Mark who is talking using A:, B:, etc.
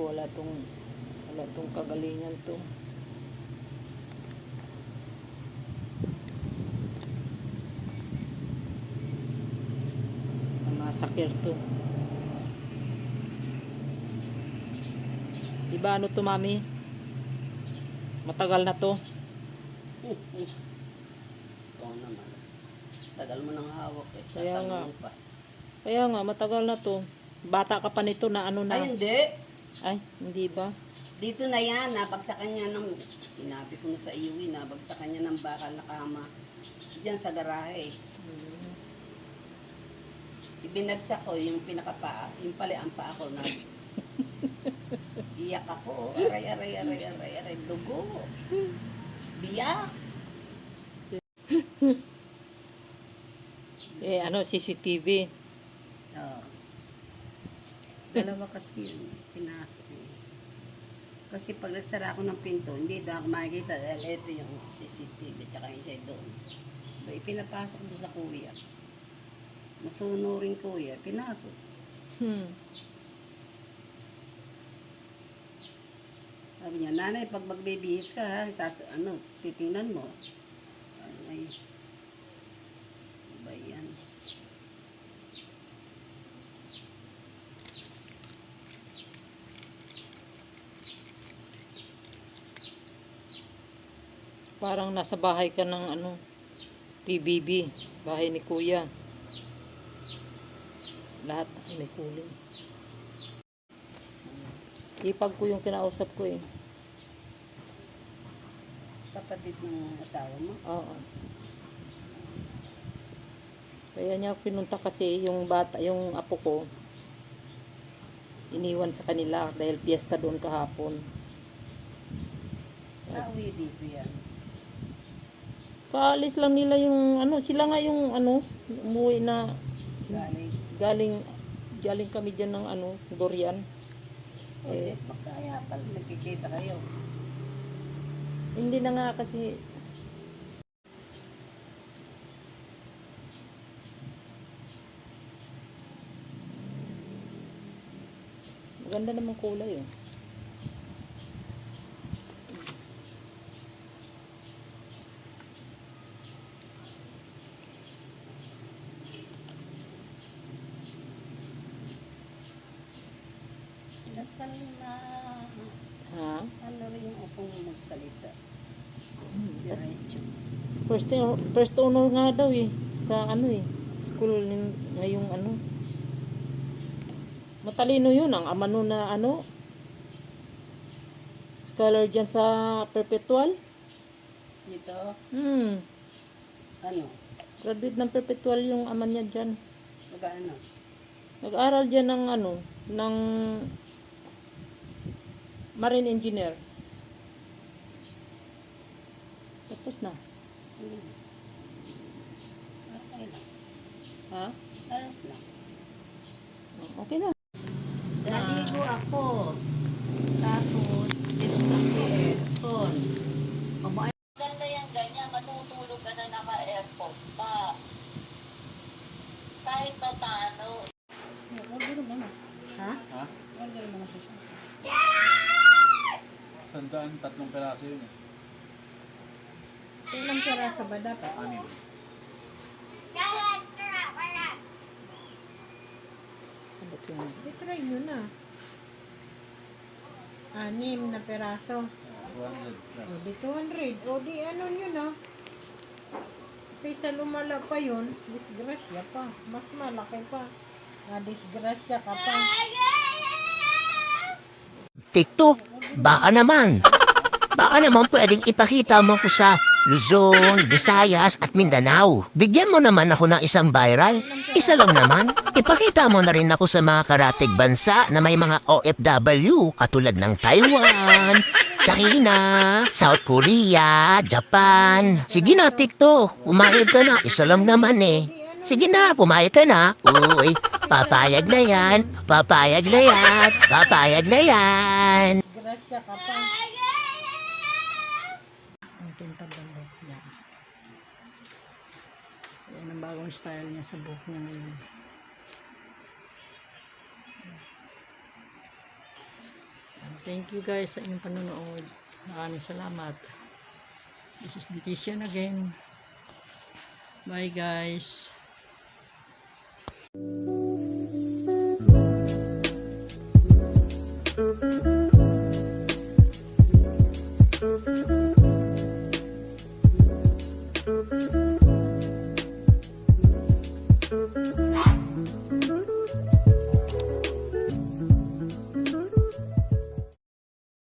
A: wala tong kagalingan to. Masakir to. Diba ano to, mami? Matagal na to.
B: Oo naman. Tagal mo nang hawak eh.
A: Kaya nga.
B: Tatanong pa.
A: Kaya nga, matagal na to. Bata ka pa nito na ano na.
B: Ay, hindi.
A: Ay, hindi ba?
B: Dito na yan. Nabagsakan niya ng... Tinabi ko na sa iyo eh. Nabagsakan niya ng bakal na kama. Diyan sa garahe. Ibinagsak ko yung pinakapaa. Yung pala ang paa ko na... Iyak ako. Aray. Dugo. Biyak.
A: Ano, CCTV.
B: Oo. Dalawa kasi yun. Pinasok yun. Kasi pag nagsara ako ng pinto, hindi daw ako makikita dahil ito yung CCTV tsaka yung isa doon. So, ipinapasok doon sa kuya. Masunurin kuya, pinasok. Sabi niya, nanay, pag magbibihis ka, ha, titingnan mo. Ay, ba yan?
A: Parang nasa bahay ka ng ano, PBB. Bahay ni kuya. Lahat may kuling. Ipag ko yung kinausap ko eh.
B: Kapatid ng asawa mo?
A: Oo. Kaya niya pinunta kasi yung bata, yung apo ko. Iniwan sa kanila dahil piyesta doon kahapon.
B: Nauwi dito yan.
A: Kaalis lang nila yung ano, sila nga yung ano, umuwi na galing kami diyan ng ano, Dorian.
B: Kaya pala nagkikita kayo.
A: Hindi na nga kasi maganda naman kulay eh. Ha?
B: Ano rin yung upong magsalita? Diretso.
A: First honor nga daw eh sa ano eh school ngayong ano. Matalino yun ang ama nun na ano scholar dyan sa Perpetual.
B: Dito? Ano?
A: Graduate ng Perpetual yung ama niya dyan.
B: Mag-ano?
A: Nag-aral dyan ng ano ng marine engineer. Tapos na.
B: Okay lang.
A: Ha?
B: Alas lang.
A: Okay na.
B: Naligo ako. Tapos, pinusang ko yung aircon.
C: Ganda yung ganyan, matutulog ka na naka-airport pa. Kahit pa paano.
B: Ha?
D: Ha? Sandaan, 3 peraso yun eh.
B: Ilang peraso ba dapat?
D: 6.
B: I-try nyo na. 6 na peraso.
D: 200 plus.
B: O di 200. O di ano nyo na. Kaysa lumala pa yun, disgrasya pa. Mas malaki pa. Disgrasya ka pa.
E: TikTok, baka naman pwedeng ipakita mo ko sa Luzon, Visayas at Mindanao. Bigyan mo naman ako ng isang viral. Isa lang naman. Ipakita mo na rin ako sa mga karatig bansa na may mga OFW katulad ng Taiwan, China, South Korea, Japan. Sige na, TikTok. Umayag ka na. Isa lang naman eh. Sige na, pumayag ka na. Uy, papayag na yan. Papayag na yan. Papayag na yan.
B: Disgrasya ka pa.
A: Ang tintabang niya. Yan ang bagong style niya sa buhok niya ngayon. Thank you guys sa inyong panonood. Maraming salamat. This is Beautician again. Bye guys.